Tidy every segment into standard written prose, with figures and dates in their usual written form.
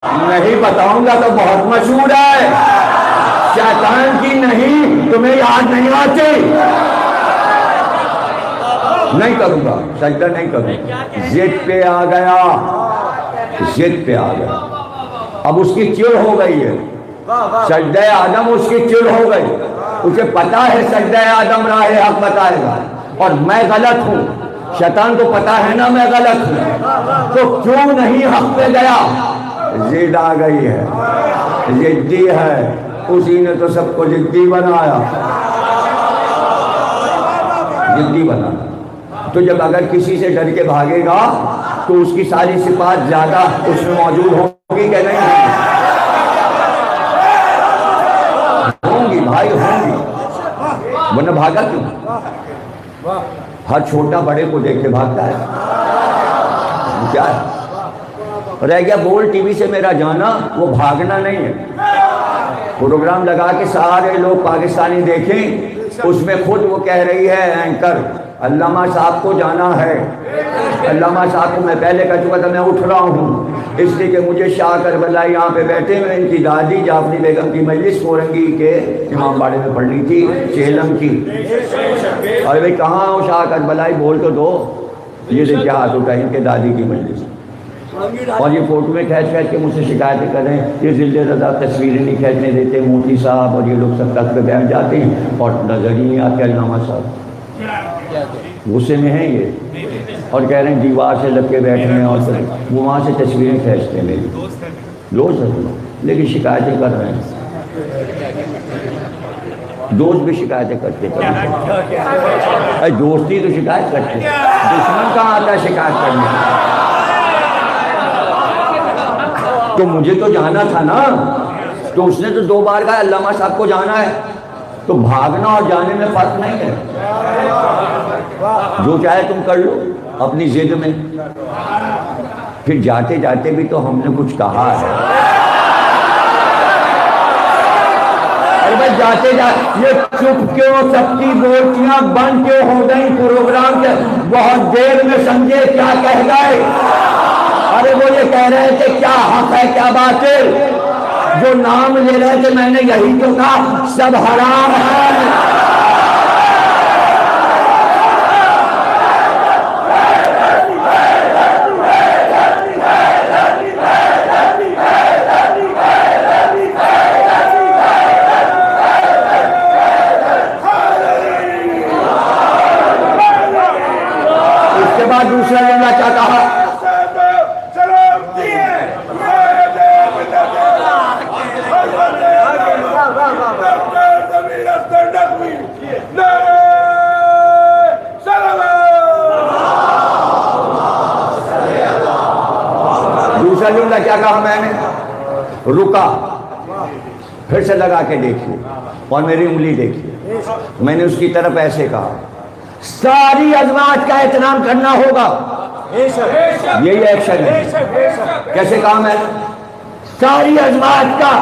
نہیں بتاؤں گا تو بہت مشہور ہے، شیطان کی نہیں، تمہیں یاد نہیں آتی؟ نہیں کروں گا، سجدہ نہیں کروں گا۔ ضد پہ آ گیا، ضد پہ آ گیا، اب اس کی چڑ ہو گئی ہے۔ سجدہ آدم اس کی چڑ ہو گئی، اسے پتا ہے سجدہ آدم راہ حق بتائے گا اور میں غلط ہوں، شیطان کو پتا ہے نا میں غلط ہوں، تو کیوں نہیں حق پہ گیا؟ ضد آ گئی ہے، ضدی ہے، اسی نے تو سب کو ضدی بنایا، ضدی بنایا۔ تو جب اگر کسی سے ڈر کے بھاگے گا تو اس کی ساری صفات زیادہ اس میں موجود ہوگی کہ نہیں ہوں گی؟ بھائی ہوں گی، ورنہ بھاگا کیوں؟ ہر چھوٹا بڑے کو دیکھ کے بھاگتا ہے، کیا ہے؟ رہ گیا بول ٹی وی سے میرا جانا، وہ بھاگنا نہیں ہے۔ پروگرام لگا کے سارے لوگ پاکستانی دیکھیں، اس میں خود وہ کہہ رہی ہے اینکر علامہ صاحب کو جانا ہے، علامہ صاحب کو میں پہلے کہہ چکا تھا میں اٹھ رہا ہوں، اس لیے کہ مجھے شاہ کربلائی یہاں پہ بیٹھے ہوئے ان کی دادی جعفری بیگم کی مجلس کورنگی کے امام باڑے میں پڑھنی تھی، چہلم کی۔ اور بھائی کہاں ہو شاہ کربلائی، بول تو دو۔ یہ دیکھیں ہاتھ اٹھائیں ان کے دادی کی مجلس، اور یہ فوٹو میں کھینچ کھینچ کے مجھ سے شکایتیں کر رہے ہیں، یہ ذل رضا تصویریں نہیں کھینچنے دیتے مفتی صاحب، اور یہ لوگ سب تک پہ بیٹھ جاتے ہیں اور نظر ہی نہیں آتے علامہ صاحب، غصے میں ہیں یہ، اور کہہ رہے ہیں دیوار سے لگ کے بیٹھے ہیں، اور وہ وہاں سے تصویریں کھینچتے ہیں میری دوست ہے، لیکن شکایتیں کر رہے ہیں، دوست بھی شکایتیں کرتے ہیں، دوستی تو شکایت کرتے ہیں، دشمن کہاں آتا ہے شکایت کرنے؟ تو مجھے تو جانا تھا نا، تو اس نے تو 2 بار کہا علامہ صاحب کو جانا ہے، تو بھاگنا اور جانے میں فرق نہیں ہے، جو چاہے تم کر لو اپنی ضد میں۔ پھر جاتے جاتے بھی تو ہم نے کچھ کہا ہے، ارے بھائی جاتے جاتے یہ چپ کیوں، سب کی بولتیاں بند کیوں ہو گئی پروگرام کے بہت دیر میں سمجھے کیا کہہ گئے؟ ارے وہ یہ کہہ رہے تھے کیا حق ہے کیا باطل، جو نام لے رہے تھے میں نے یہی تو کہا سب حرام ہے۔ اس کے بعد دوسرا جملہ کیا کہا؟ دوسرا جملہ کیا کہا میں نے؟ رکا، پھر سے لگا کے دیکھیے اور میری انگلی دیکھیے، میں نے اس کی طرف ایسے کہا ساری ازواج کا احترام کرنا ہوگا، یہی ایکشن ہے۔ کیسے کہا میں نے؟ ساری ازواج کا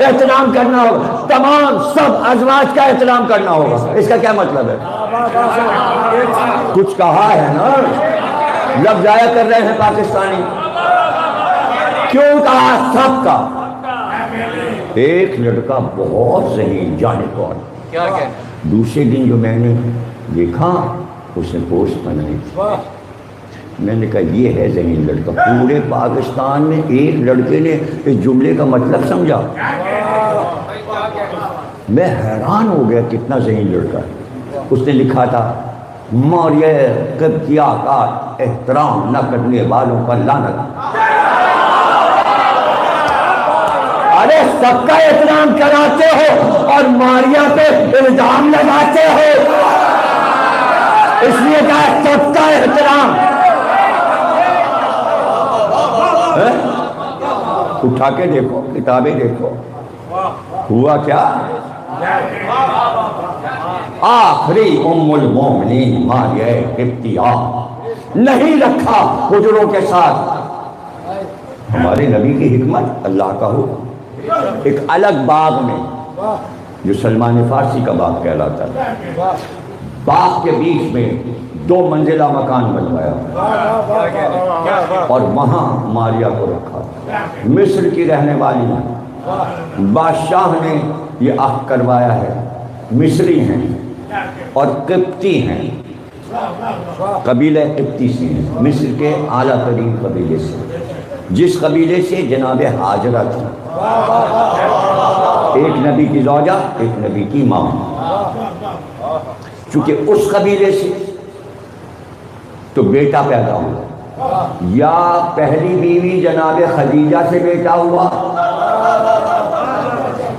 احترام کرنا ہوگا، تمام سب ازواج کا احترام کرنا ہوگا۔ اس کا کیا مطلب ہے؟ کچھ کہا ہے نا، لفظ ضائع کر رہے ہیں پاکستانی۔ کیوں کہا سب کا؟ ایک لڑکا بہت ذہین جانے کون، دوسرے دن جو میں نے دیکھا اس نے پوسٹ بنائی، میں نے کہا یہ ہے ذہین لڑکا۔ پورے پاکستان میں ایک لڑکے نے اس جملے کا مطلب سمجھا، میں حیران ہو گیا کتنا ذہین لڑکا ہے۔ اس نے لکھا تھا موریہ قبطیہ کا احترام نہ کرنے والوں پر لعنت۔ ارے سب کا احترام کراتے ہو اور ماریا پہ الزام لگاتے ہو، اس لیے کہا سب کا احترام۔ اٹھا کے دیکھو، کتابیں دیکھو، ہوا کیا؟ آخری ام المومنین ماریہ قبطیہ نہیں رکھا حجروں کے ساتھ۔ ہمارے نبی کی حکمت، اللہ کا حکم، ایک الگ باغ میں جو سلمان فارسی کا باغ کہلاتا ہے، باغ کے بیچ میں 2 منزلہ مکان بنوایا اور وہاں ماریا کو رکھا۔ مصر کی رہنے والی ہیں، بادشاہ نے یہ عہد کروایا ہے، مصری ہیں اور قبطی ہیں، قبیلہ قبطی سے ہیں، مصر کے اعلیٰ ترین قبیلے سے، جس قبیلے سے جناب ہاجرہ تھی، ایک نبی کی زوجہ، ایک نبی کی ماں، چونکہ اس قبیلے سے تو بیٹا پیدا ہوا، یا پہلی بیوی جناب خدیجہ سے بیٹا ہوا،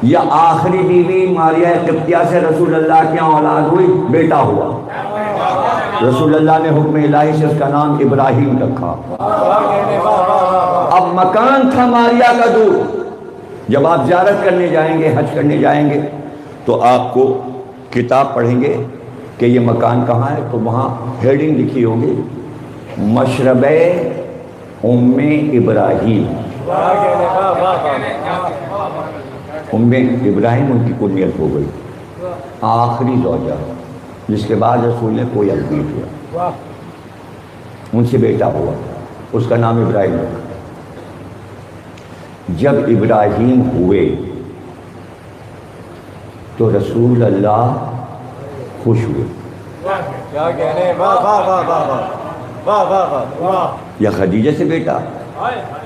یا آخری بیوی ماریہ قبطیہ سے رسول اللہ کی اولاد ہوئی، بیٹا ہوا۔ رسول اللہ نے حکم الہی سے اس کا نام ابراہیم رکھا۔ اب مکان تھا ماریہ کا دور، جب آپ زیارت کرنے جائیں گے، حج کرنے جائیں گے تو آپ کو کتاب پڑھیں گے کہ یہ مکان کہاں ہے، تو وہاں ہیڈنگ لکھی ہوگی مشرب ام ابراہیم۔ ام ابراہیم ان کی کنیت ہو گئی، آخری زوجہ، جس کے بعد رسول نے کوئی عقیق کیا، ان سے بیٹا ہوا، اس کا نام ابراہیم رکھا۔ جب ابراہیم ہوئے تو رسول اللہ خوش ہوئے، یا خدیجہ سے بیٹا،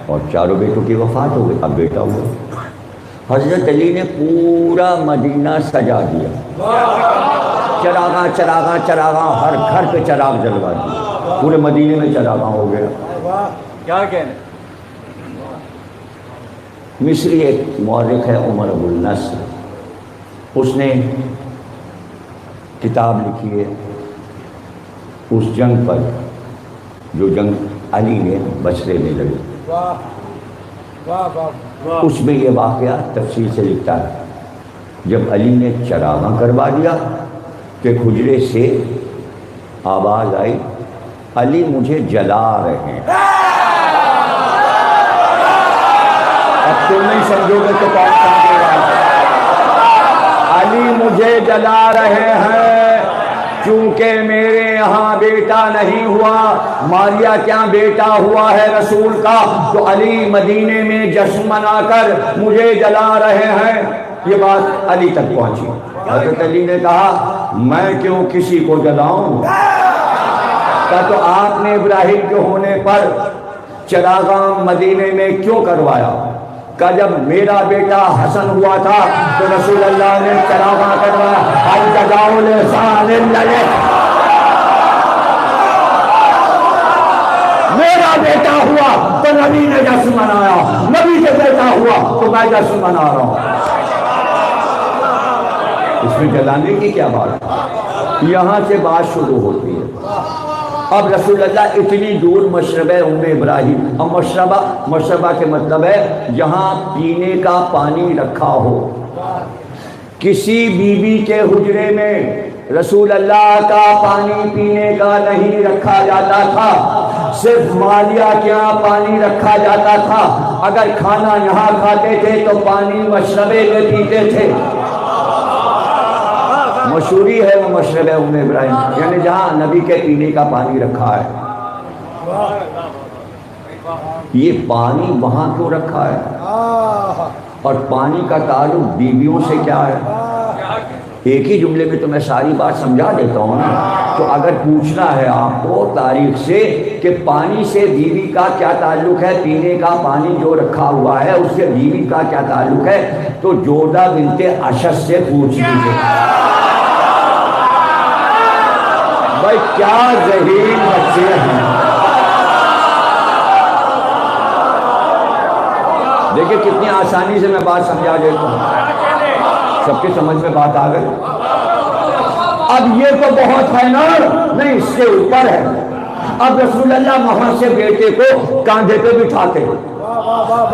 اور چاروں بیٹوں کی وفات ہو گئی، اب بیٹا ہوا۔ حضرت علی نے پورا مدینہ سجا دیا، چراغاں چراغاں چراغاں، ہر گھر پہ چراغ جلوا دیا، پورے مدینے میں چراغاں ہو گیا۔ کیا کہنے؟ مصری ایک مورخ ہے عمر ابو النصر، اس نے کتاب لکھی ہے اس جنگ پر جو جنگ علی نے بصرے میں لڑی، اس میں یہ واقعہ تفصیل سے لکھتا ہے۔ جب علی نے چراغاں کروا دیا کہ حجرے سے آواز آئی، علی مجھے جلا رہے ہیں۔ اب تم نہیں سمجھو گے تو کون سمجھے گا؟ علی مجھے جلا رہے ہیں چونکہ میرے یہاں بیٹا نہیں ہوا، ماریہ کیا بیٹا ہوا ہے رسول کا، تو علی مدینے میں جشن منا کر مجھے جلا رہے ہیں۔ یہ بات علی تک پہنچی، حضرت علی نے کہا میں کیوں کسی کو جلاؤں؟ کہا تو آپ نے ابراہیم کے ہونے پر چراغاں مدینے میں کیوں کروایا؟ کہا جب میرا بیٹا حسن ہوا تھا تو رسول اللہ نے چراغاں کروایا۔ میرا بیٹا ہوا تو نبی نے جشن منایا، نبی کے بیٹا ہوا تو میں جشن منا رہا ہوں۔ اس میں جلانے کی کیا بات ہے؟ یہاں سے بات شروع ہوتی ہے۔ اب رسول اللہ اتنی دور مشرب ام ابراہیم، اب مشربہ کے مطلب ہے جہاں پینے کا پانی رکھا ہو۔ کسی بی بی کے حجرے میں رسول اللہ کا پانی پینے کا نہیں رکھا جاتا تھا، صرف مالیہ کے یہاں پانی رکھا جاتا تھا۔ اگر کھانا یہاں کھاتے تھے تو پانی مشربے میں پیتے تھے۔ مشہوری ہے وہ مشرب ام ابراہیم، یعنی جہاں نبی کے پینے کا پانی رکھا ہے۔ یہ پانی وہاں کیوں رکھا ہے اور پانی کا تعلق بیویوں سے کیا ہے؟ ایک ہی جملے میں تو میں ساری بات سمجھا دیتا ہوں نا، تو اگر پوچھنا ہے آپ کو تاریخ سے کہ پانی سے بیوی کا کیا تعلق ہے، پینے کا پانی جو رکھا ہوا ہے اس سے بیوی کا کیا تعلق ہے، تو جودہ بنت اشس سے پوچھ لیجیے۔ بھائی کیا ذہین بچے ہیں، دیکھیں کتنی آسانی سے میں بات سمجھا دیتا ہوں، سب کے سمجھ میں بات آ گئی۔ اب یہ تو بہت ہے نا، نہیں اس سے اوپر ہے۔ اب رسول اللہ وہاں سے بیٹے کو کاندھے پہ بٹھاتے،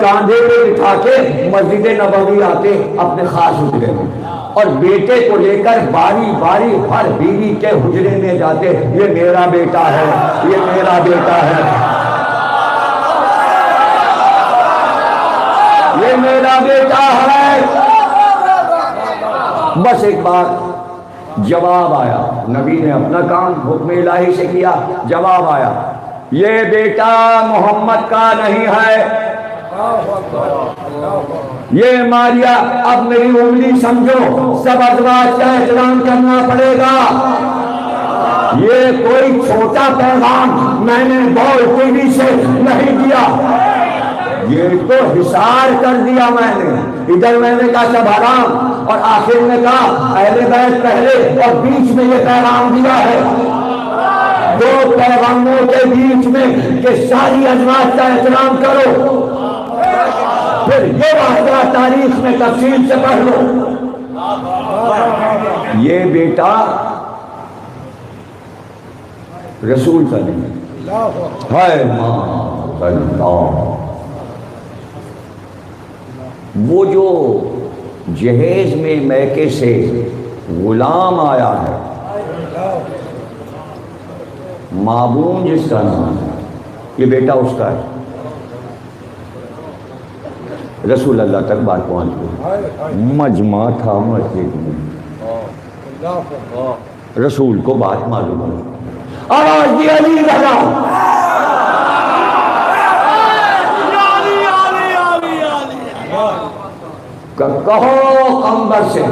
کاندھے پہ بٹھا کے مسجد نبوی آتے اپنے خاص حجرے میں، اور بیٹے کو لے کر باری باری ہر بیوی کے حجرے میں جاتے، یہ میرا بیٹا ہے، یہ میرا بیٹا ہے، یہ میرا بیٹا ہے۔ بس ایک بات جواب آیا، نبی نے اپنا کام حکم الہی سے کیا، جواب آیا یہ بیٹا محمد کا نہیں ہے، یہ ماریا اب میری انگلی سمجھو، سب ازواج کا احترام کرنا پڑے گا۔ یہ کوئی چھوٹا پیغام میں نے بول ٹی وی سے نہیں دیا، یہ تو حصار کر دیا میں نے۔ ادھر میں نے کہا سب حرام، اور آخر میں کہا اہل بیت پہلے، اور بیچ میں یہ پیغام دیا ہے، دو پیغاموں کے بیچ میں کہ ساری ازواج کا احترام کرو۔ پھر یہ واقعہ تاریخ میں تفصیل سے پڑھ لو۔ یہ بیٹا رسول کا نہیں ہے، ماں اللہ، وہ جو جہیز میں میکے سے غلام آیا ہے، معبون جس کا نام ہے، یہ بیٹا اس کا ہے۔ رسول اللہ تک بات پہنچ گئی، مجمع تھا مسجد میں، رسول کو بات معلوم ہے، آواز دی علی لگا، کہو قمبر سے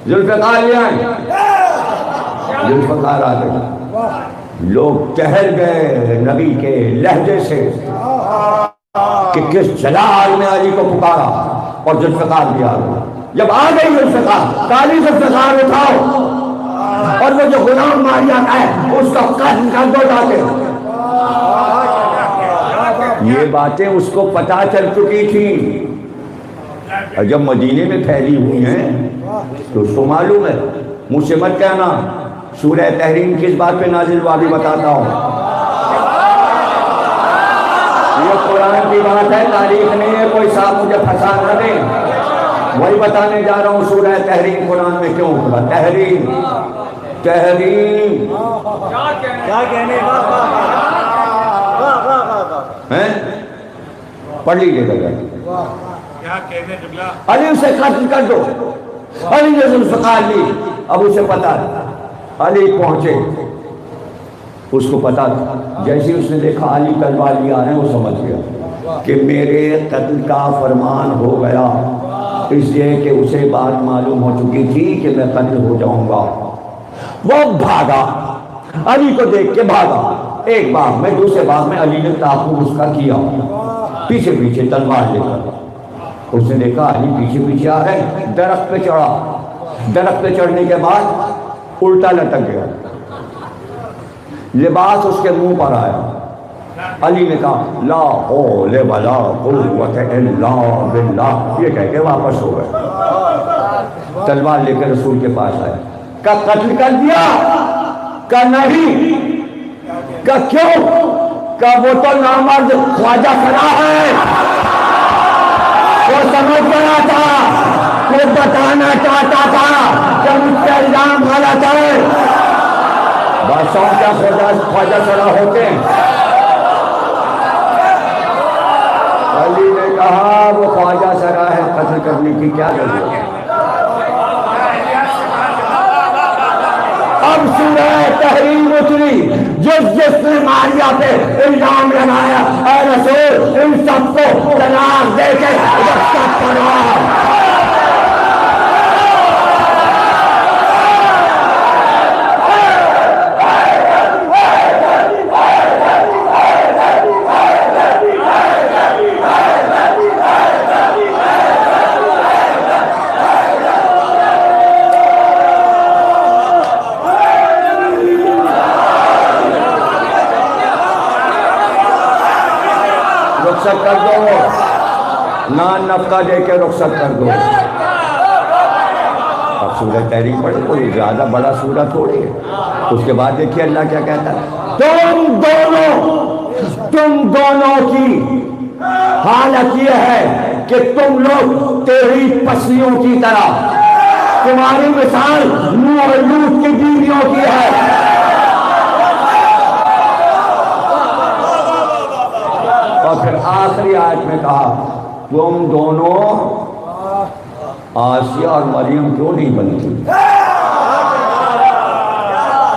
ذوالفقار لے آئیں۔ ذوالفقار آ گئے، لوگ ٹہر گئے نبی کے لہجے سے کہ کس جلال نے علی کو پکارا، اور ذوالفقار بھی آ گئے۔ جب آ گئی ذوالفقار، کالی ذوالفقار اٹھاؤ، اور وہ جو غلام ماریا کا ہے اس کا قتل کر دو جاتے۔ یہ باتیں اس کو پتہ چل چکی تھی، اور جب مدینے میں پھیلی ہوئی ہیں تو اس کو معلوم ہے۔ مجھ سے مت کہنا سورہ تحریم کس بات پہ نازل ہوا، بھی بتاتا ہوں۔ یہ قرآن کی بات ہے، تاریخ نہیں ہے، کوئی صاحب مجھے پھنسا نہ دیں، وہی بتانے جا رہا ہوں۔ سورہ تحریم قرآن میں کیوں ہوگا؟ تحریم تحریم کیا کہنے پڑھ لیجیے گا، کیا کہنے جملہ، علی اسے قتل کر دو۔ علی نے ذوالفقار لی، اب اسے پتا، علی پہنچے، اس کو پتا تھا، جیسے اس نے دیکھا علی تلوار لیا ہے، وہ سمجھ گیا کہ میرے قتل کا فرمان ہو گیا، اس لیے کہ اسے بات معلوم ہو چکی تھی کہ میں قتل ہو جاؤں گا۔ وہ بھاگا، علی کو دیکھ کے بھاگا، ایک باغ میں دوسرے باغ میں علی نے تعاقب اس کا کیا، پیچھے پیچھے تلوار لے کر۔ اس نے دیکھا علی پیچھے پیچھے آ رہے، درخت پہ چڑھا، درخت پہ چڑھنے کے بعد الٹا لٹک گیا، لباس اس کے منہ پر آیا۔ علی نے کہا لا حول ولا قوت الا باللہ، یہ کہہ کے واپس ہو گئے، تلوار لے کے رسول کے پاس آئے۔ کا قتل کر دیا؟ کا نہیں؟ کا کیوں؟ کا وہ تو نامرد خواجہ کھڑا ہے، وہ سمجھ گیا تھا، وہ بتانا چاہتا تھا کہ مجھ سے الزام غلط ہے۔ بادشاہوں کیا خواجہ سرا ہوتے ہیں؟ علی نے کہا وہ خواجہ سرا ہے، قتل کرنے کی کیا ضرورت ہے؟ اب سورہ تحریم اتری، جس نے ماریا پہ الزام لگایا، اے رسول ان سب کو طلاق دے کے رخصت کرو۔ رخصت کر دو، نان نفقہ دے کے رخصت کر دو۔ اب سورہ تحریم پڑھے، کوئی زیادہ بڑا سورہ تھوڑی ہے۔ اس کے بعد دیکھیے اللہ کیا کہتا ہے، تم دونوں کی حالت یہ ہے کہ تم لوگ تیری پسلیوں کی طرح، تمہاری مثال نوح اور لوط کی بیویوں کی ہے۔ اور پھر آخری آیت میں کہا تم دونوں آسیہ اور مریم کیوں نہیں بنتی؟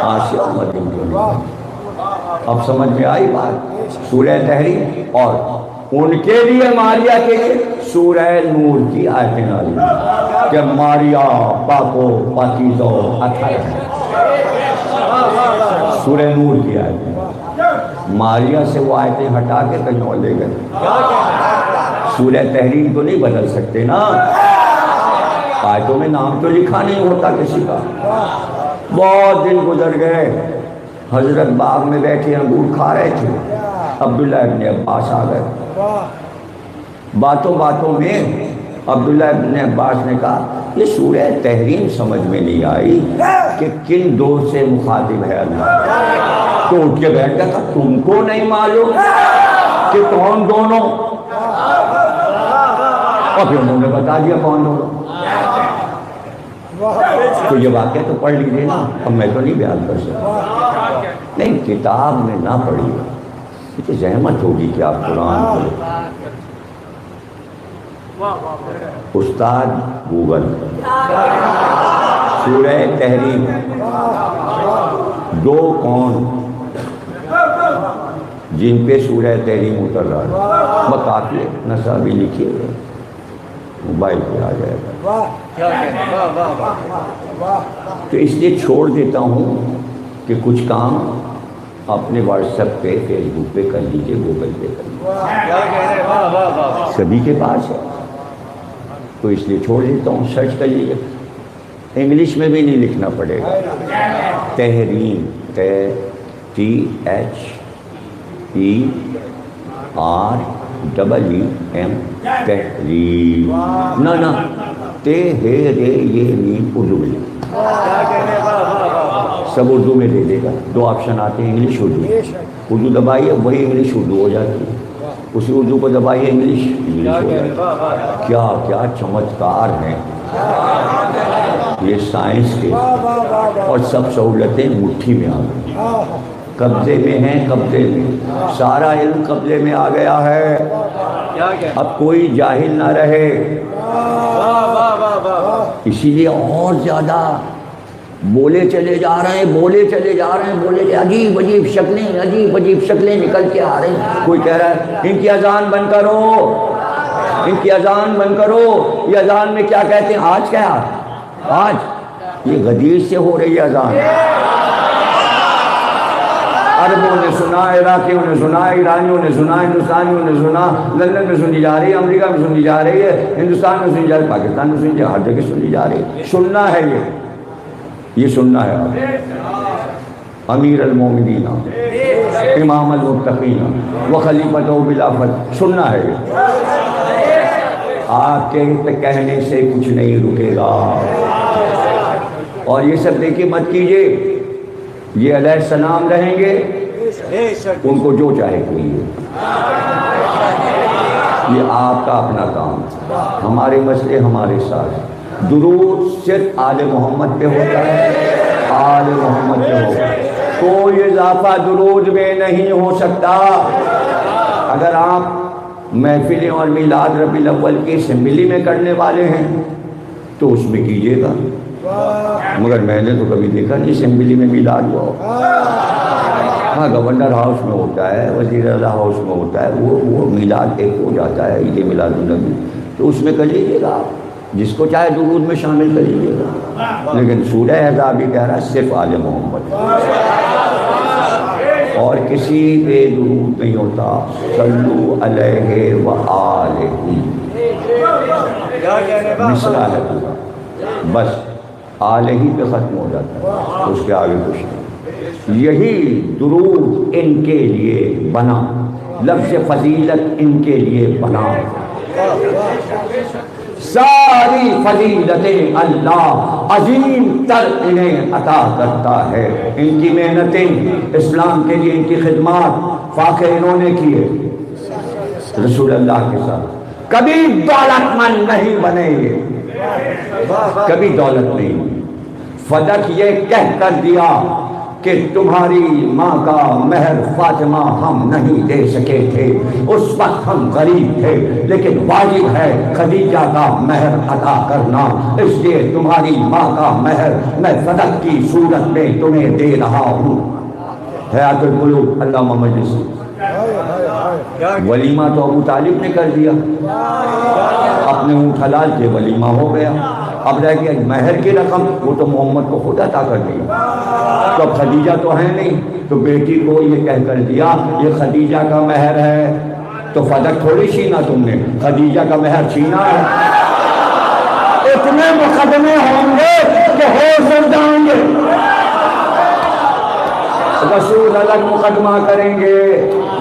آسیہ اور مریم کیوں نہیں بنتی؟ اب سمجھ میں آئی بات؟ سورہ تحریم اور ان کے لیے ماریا کے لیے سورہ نور کی آیتیں نازل ہوئی کہ ماریا پاکو پاکیزو اطہر ہے، سورہ نور کی آیتیں۔ ماریا سے وہ آیتیں ہٹا کے کہیں اور لے گئے۔ سورہ تحریم تو نہیں بدل سکتے نا، آیتوں میں نام تو لکھا نہیں ہوتا کسی کا۔ بہت دن گزر گئے، حضرت باغ میں بیٹھے انگور کھا رہے تھے، عبداللہ ابن عباس آ گئے۔ باتوں باتوں میں عبداللہ ابن عباس نے کہا یہ سورہ تحریم سمجھ میں نہیں آئی کہ کن دو سے مخاطب ہے اللہ۔ تو اٹھ کے بیٹھ گیا تھا، تم کو نہیں معلوم کہ کون دونوں؟ اور پھر انہوں نے بتا دیا کون دونوں۔ تو یہ واقعہ تو پڑھ لیجیے نا، اب میں تو نہیں بیان کر سکتا۔ نہیں، کتاب میں نہ پڑھیے، تو زحمت ہوگی کہ آپ قرآن پڑھیں۔ استاد گوگل سورہ تحریم دو کون جن پہ سورہ تحریم اتر رہا ہے بتاتی ہے، نصابی لکھیے گا، موبائل پہ آ جائے گا۔ تو اس لیے چھوڑ دیتا ہوں کہ کچھ کام اپنے واٹس ایپ پہ فیس بک پہ کر لیجیے، گوگل پہ کر لیجیے، سبھی کے پاس ہے، تو اس لیے چھوڑ دیتا ہوں، سرچ کر لیجیے۔ انگلش میں بھی نہیں لکھنا پڑے گا، تحریم THEREEM تحریم، نہ تے ہے رے یہ نیم اردو میں لکھ، سب اردو میں دے دے گا۔ دو آپشن آتے ہیں، انگلش اردو، اردو دبائیے وہی انگلش اردو ہو جاتی ہے، اسی اردو کو دبائیے انگلش ہو جاتی ہے۔ کیا کیا چمتکار ہیں یہ سائنس کے، اور سب سہولتیں مٹھی میں آ گئی، قبضے میں ہیں، قبضے میں، سارا علم قبضے میں آ گیا ہے، اب کوئی جاہل نہ رہے۔ اسی لیے اور زیادہ بولے چلے جا رہے ہیں، بولے چلے جا رہے ہیں، بولے عجیب عجیب شکلیں، عجیب عجیب شکلیں نکل کے آ رہی ہیں۔ کوئی کہہ رہا ہے ان کی اذان بند کرو، ان کی اذان بند کرو، یہ اذان میں کیا کہتے ہیں؟ آج کیا؟ آج یہ غدیر سے ہو رہی ہے اذان، عربوں نے سنا، عراقیوں نے سنا، ایرانیوں نے سنا، ہندوستانیوں نے سنا، لندن میں سنی جا رہی ہے، امریکہ میں سنی جا رہی ہے، ہندوستان میں سنی جا رہی ہے، پاکستان میں سنی جا رہی ہے، ہر جگہ سنی جا رہی ہے۔ سننا ہے، یہ سننا ہے آپ، امیر المومنین، امام المتقین وخلیفۃ بالخلافۃ، سننا ہے یہ۔ آپ کے کہنے سے کچھ نہیں رکے گا۔ اور یہ سب دیکھیے مت کیجیے، یہ علیہ السلام رہیں گے، ان کو جو چاہے کیجیے، یہ آپ کا اپنا کام، ہمارے مسئلے ہمارے ساتھ۔ درود صرف آل محمد پہ ہوتا ہے، آل محمد پہ ہوتا ہے، کوئی اضافہ درود میں نہیں ہو سکتا۔ اگر آپ محفلیں اور میلاد ربیع الاول کی اسمبلی میں کرنے والے ہیں تو اس میں کیجیے گا، مگر میں نے تو کبھی دیکھا نہیں اسمبلی میں میلاد ہوا۔ ہاں گورنر ہاؤس میں ہوتا ہے، وزیر اعلیٰ ہاؤس میں ہوتا ہے، وہ میلاد ایک ہو جاتا ہے، عید میلاد النبی، تو اس میں کر لیجیے گا، جس کو چاہے درود میں شامل کر لیجیے گا۔ لیکن سورہ احزاب بھی کہہ رہا ہے صرف آل محمد، اور کسی پہ درود نہیں ہوتا، صلو علیہ وآلہ، مصرع ہے پورا، بس آلہ ہی پہ ختم ہو جاتا ہے، اس کے آگے کچھ نہیں۔ یہی درود ان کے لیے بنا، لفظ فضیلت ان کے لیے بنا، ساری فضیلتیں اللہ عظیم تر انہیں عطا کرتا ہے۔ ان کی محنتیں، اسلام کے لیے ان کی خدمات، فاقے انہوں نے کیے رسول اللہ کے ساتھ۔ کبھی دولت مند نہیں بنے یہ، کبھی دولت نہیں۔ فدق یہ کہہ کر دیا کہ تمہاری ماں کا مہر فاطمہ ہم نہیں دے سکے تھے، اس وقت ہم غریب تھے، لیکن واجب ہے خدیجہ کا مہر عطا کرنا، اس لیے تمہاری ماں کا مہر میں فدق کی صورت میں تمہیں دے رہا ہوں۔ حیات القلوب علامہ مجلسی، ولیمہ تو ابو طالب نے کر دیا، اپنے اونٹ حلال کے ولیمہ ہو گیا، اب رہ گیا مہر کی رقم، وہ تو محمد کو خود عطا کر دی، تو اب خدیجہ تو ہے نہیں، تو بیٹی کو یہ کہہ کر دیا یہ خدیجہ کا مہر ہے، تو فدق تھوڑی چھینا تم نے، خدیجہ کا مہر چھینا ہے۔ اتنے مقدمے ہوں گے کہ ہو سب جائیں گے، رسول الگ مقدمہ کریں گے،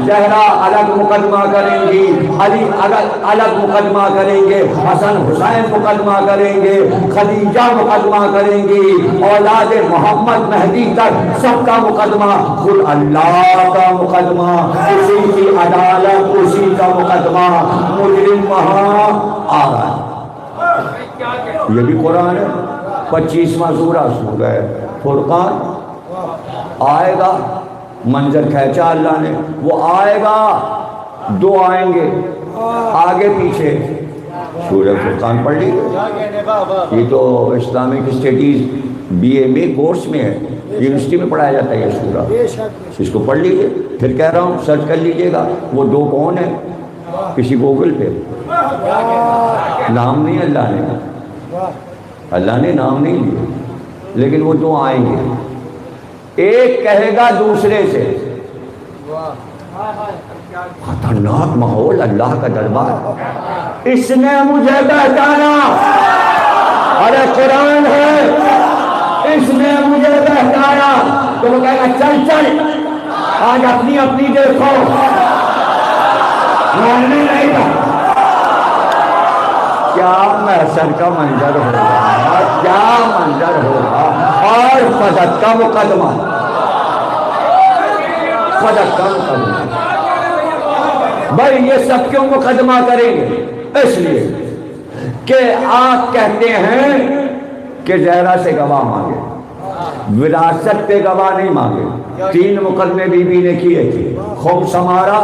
زہرا الگ مقدمہ کریں گی، علی الگ مقدمہ کریں گے، حسن حسین مقدمہ کریں گے، خدیجہ مقدمہ کریں گی، اولاد محمد مہدی تک سب کا مقدمہ، خود اللہ کا مقدمہ، اسی کی عدالت، اسی کا مقدمہ، مجرم وہاں آ رہا ہے۔ یہ بھی قرآن ہے، 25واں سورہ سورہ فرقان، آئے گا، منظر کھینچا اللہ نے، وہ آئے گا، دو آئیں گے آگے پیچھے، سورہ فرقان پڑھ لیجیے، یہ تو اسلامک اسٹڈیز BA میں کورس میں ہے، یونیورسٹی میں پڑھایا جاتا ہے یہ سورہ، اس کو پڑھ لیجیے، پھر کہہ رہا ہوں سرچ کر لیجیے گا، وہ دو کون ہیں کسی گوگل پہ، نام نہیں اللہ نے نام نہیں لیا، لیکن وہ دو آئیں گے، ایک کہے گا دوسرے سے، خطرناک ماحول، اللہ کا دربار، اس نے مجھے بہکایا، ارے قرآن ہے، اس نے مجھے بہکایا، تو وہ کہے گا چل چل آج اپنی دیکھو، ماننے نہیں تھا، کیا محشر کا منظر ہوگا، کیا منظر ہوگا، اور فدق کا مقدمہ، فدق کا مقدمہ، بھائی یہ سب کیوں مقدمہ کریں گے؟ اس لیے کہ آپ کہتے ہیں کہ زہرا سے گواہ مانگے، وراثت پہ گواہ نہیں مانگے، 3 مقدمے بی بی نے کیے تھے، خمس ہمارا،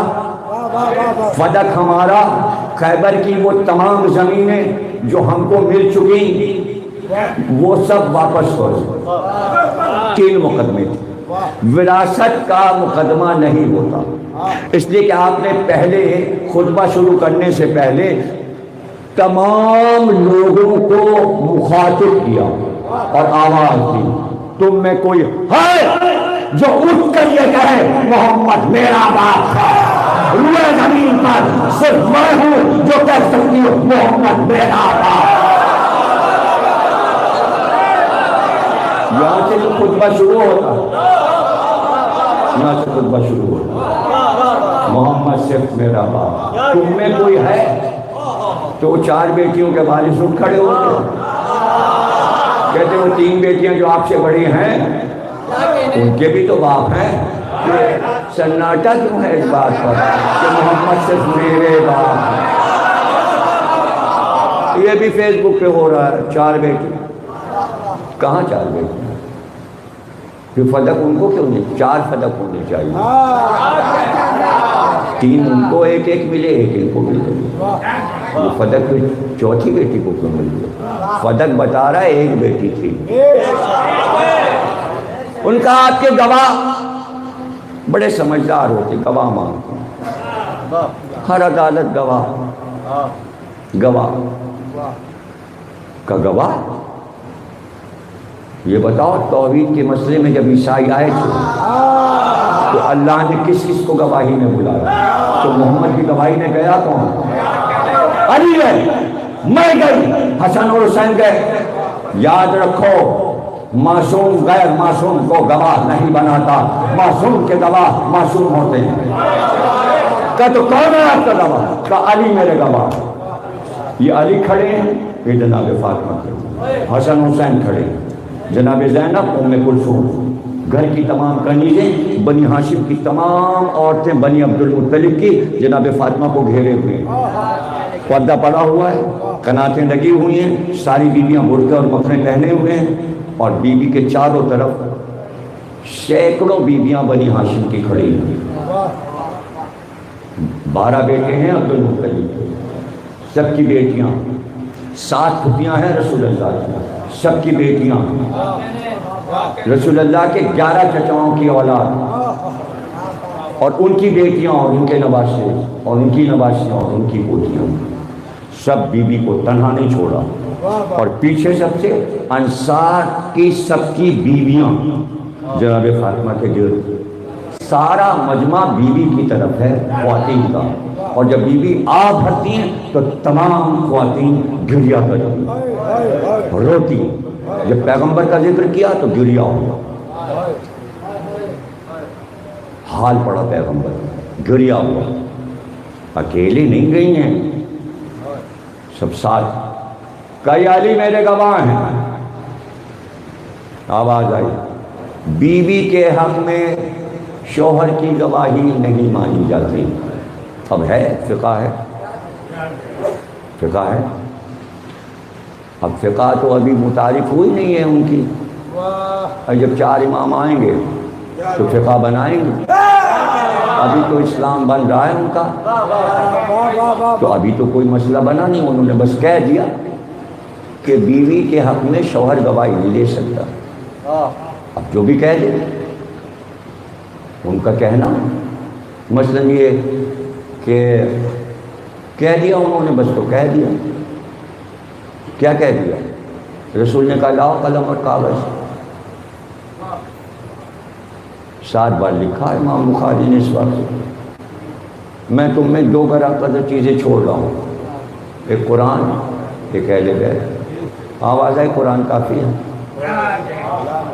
فدق ہمارا، خیبر کی وہ تمام زمینیں جو ہم کو مل چکی وہ سب واپس ہو، 3 مقدمے تھے، وراثت کا مقدمہ نہیں ہوتا، اس لیے کہ آپ نے پہلے خطبہ شروع کرنے سے پہلے تمام لوگوں کو مخاطب کیا اور آواز دی، تم میں کوئی ہے جو اٹھ کر یہ کہے محمد میرا باپ ہے، روئے زمین پر صرف میں ہوں جو کہہ سکتی ہوں محمد میرا باپ۔ یہاں سے جو خطبہ شروع ہوتا، یہاں سے خطبہ شروع ہوتا، محمد صرف میرا باپ، تم میں کوئی ہے، تو 4 بیٹیوں کے والد اٹھ کھڑے ہوتے، کہتے وہ 3 بیٹیاں جو آپ سے بڑی ہیں ان کے بھی تو باپ ہیں، سناٹا کیوں ہے اس بات پر کہ محمد صرف میرے باپ ہیں؟ یہ بھی فیس بک پہ ہو رہا ہے، 4 بیٹی، کہاں 4 بیٹی؟ پھر فدق ان کو کیوں نہیں؟ 4 فدق ہونے چاہیے، 3 ان کو ایک ملے، ایک ان کو ملے، وہ فدق چوتھی بیٹی کو کیوں مل گیا؟ فدق بتا رہا ہے 1 بیٹی تھی، ان کا آپ کے گواہ بڑے سمجھدار ہوتے، گواہ مانگتے، ہر عدالت گواہ کا گواہ، یہ بتاؤ توحید کے مسئلے میں جب عیسائی آئے تھے تو اللہ نے کس کو گواہی میں بلایا؟ تو محمد کی گواہی نے گیا کون؟ علی گئے، میں گئی، حسن اور حسین گئے، یاد رکھو معصوم غیر معصوم کو گواہ نہیں بناتا، معصوم کے گواہ معصوم ہوتے ہیں۔ کہا تو کون ہے آپ کا گواہ؟ کہا علی میرے گواہ، یہ علی کھڑے ہیں، یہ جناب فاطمہ کھڑے، حسن حسین کھڑے، جناب زینب ام کلثوم، گھر کی تمام کنیزیں، بنی ہاشم کی تمام عورتیں بنی عبد المطلب کی جناب فاطمہ کو گھیرے ہوئے ہیں، پردہ پڑا ہوا ہے، قناتیں لگی ہوئی ہیں، ساری بیویاں برقع اور مکھنے پہنے ہوئے ہیں، اور بیوی کے چاروں طرف سینکڑوں بیویاں بنی ہاشم کی کھڑی ہیں، 12 بیٹے ہیں عبد المطلب، سب کی بیٹیاں، 7 پھوپھیاں ہیں رسول اللہ کی، سب کی بیٹیاں، رسول اللہ کے 11 چچاؤں کی اولاد، اور ان کی بیٹیاں اور ان کے نواسے اور ان کی نواسیاں اور ان کی پوتیاں، سب بی بی کو تنہا نہیں چھوڑا، اور پیچھے سب سے انصار کی سب کی بیویاں جناب فاطمہ کے گرد، سارا مجمع بی بی کی طرف ہے خواتین کا، اور جب بی بی آ بھرتی ہیں تو تمام خواتین گریا کرتی روتی، جب پیغمبر کا ذکر کیا تو گریا ہوا، حال پڑا پیغمبر، گریا ہوا، اکیلی نہیں گئی ہیں، سب ساتھ، کئی علی میرے گواہ ہیں، آواز آئی، بیوی کے حق میں شوہر کی گواہی نہیں مانی جاتی، اب ہے فقہ ہے، فقہ ہے، اب فقہ تو ابھی متعارف ہوئی نہیں ہے ان کی، اور جب 4 امام آئیں گے تو فقہ بنائیں گے، ابھی تو اسلام بن رہا ہے ان کا، تو ابھی تو کوئی مسئلہ بنا نہیں، انہوں نے بس کہہ دیا کہ بیوی کے حق میں شوہر گواہی نہیں دے سکتا، اب جو بھی کہہ دے ان کا کہنا، مثلا یہ کہ کہہ دیا انہوں نے، بس تو کہہ دیا، کیا کہہ دیا؟ رسول نے کہا لاؤ قلم اور کاغذ، 7 بار لکھا ہے امام بخاری نے اس وقت، میں تم میں 2 برا قدر چیزیں چھوڑ رہا ہوں، ایک قرآن، ایک اہل بیت، آواز آئی قرآن کافی ہے،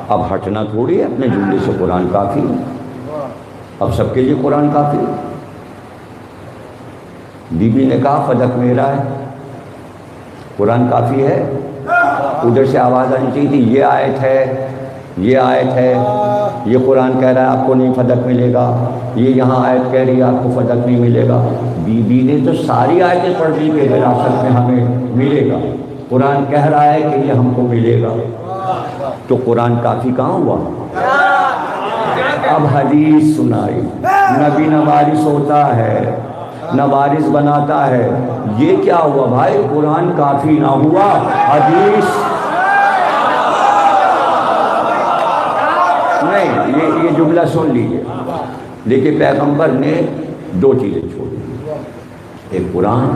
اب ہٹنا تھوڑی ہے اپنے جملے سے، قرآن کافی ہے، اب سب کے لیے قرآن کافی ہے، بی بی نے کہا فدق میرا ہے، قرآن کافی ہے، ادھر سے آواز آنی چاہیے تھی یہ آیت ہے، یہ آیت ہے، یہ قرآن کہہ رہا ہے آپ کو نہیں فدق ملے گا، یہ یہاں آیت کہہ رہی ہے آپ کو فدق نہیں ملے گا، بی بی نے تو ساری آیتیں پڑھ دی کہ وراثت میں ہمیں ملے گا، قرآن کہہ رہا ہے کہ یہ ہم کو ملے گا، تو قرآن کافی کہاں ہوا؟ اب حدیث سنائی، نبی نہ وارث ہوتا ہے نہ وارث بناتا ہے، یہ کیا ہوا بھائی؟ قرآن کافی نہ ہوا، حدیث نہیں، یہ جملہ سن لیجیے، دیکھیے پیغمبر نے 2 چیزیں چھوڑی، ایک قرآن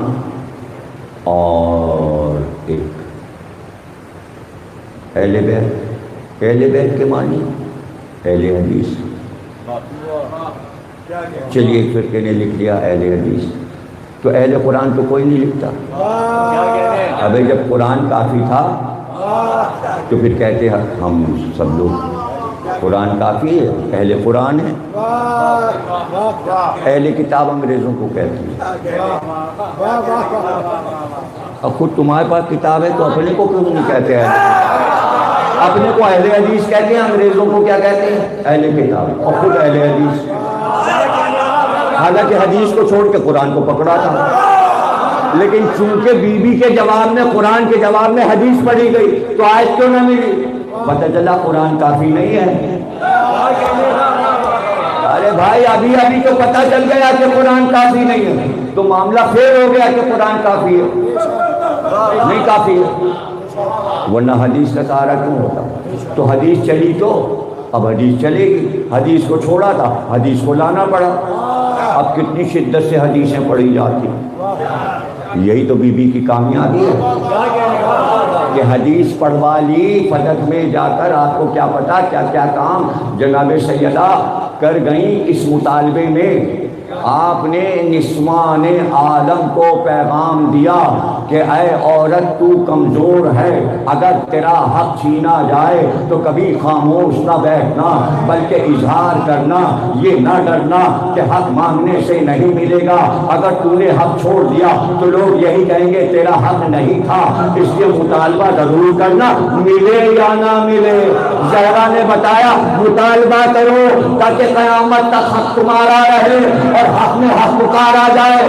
اور ایک اہل بیت، اہل بیت کے معنی اہل حدیث، چلیے ایک فرقے نے لکھ لیا اہل حدیث، تو اہل قرآن تو کوئی نہیں لکھتا، ابھی جب قرآن کافی تھا تو پھر کہتے ہیں ہم سب لوگ قرآن کافی ہے، اہل قرآن ہے، اہل کتاب انگریزوں کو کہتے ہیں، اب خود تمہارے پاس کتاب ہے تو اپنے کو کیوں نہیں کہتے ہیں؟ اپنے کو اہل حدیث کہتے ہیں، انگریزوں کو کیا کہتے ہیں؟ اہل کتاب، اور خود اہل حدیث، حالانکہ حدیث کو چھوڑ کے قرآن کو پکڑا تھا، لیکن چونکہ بی بی کے جواب میں، قرآن کے جواب میں حدیث پڑھی گئی تو آیت کیوں نہ ملی؟ پتہ چلا قرآن کافی نہیں ہے، ارے بھائی ابھی تو پتہ چل گیا کہ قرآن کافی نہیں ہے، تو معاملہ پھر ہو گیا کہ قرآن کافی ہے، نہیں کافی ہے، ورنہ حدیث کا سہارا کیوں ہوتا؟ تو حدیث چلی تو اب حدیث چلے گی، حدیث کو چھوڑا تھا، حدیث کو لانا پڑا، اب کتنی شدت سے حدیثیں پڑھی جاتی، یہی تو بی بی کی کامیابی ہے کہ حدیث پڑھوا لی، فدق میں جا کر آپ کو کیا پتا کیا کیا کام جناب سیدہ کر گئیں اس مطالبے میں، آپ نے نسوان عالم کو پیغام دیا کہ اے عورت تو کمزور ہے، اگر تیرا حق چھینا جائے تو کبھی خاموش نہ بیٹھنا بلکہ اظہار کرنا، یہ نہ ڈرنا کہ حق مانگنے سے نہیں ملے گا، اگر تو نے حق چھوڑ دیا تو لوگ یہی کہیں گے تیرا حق نہیں تھا، اس لیے مطالبہ ضرور کرنا، ملے یا نہ ملے۔ زہرا نے بتایا مطالبہ کرو تاکہ قیامت تک حق تمہارا رہے اور حق میں حق پکارا جائے۔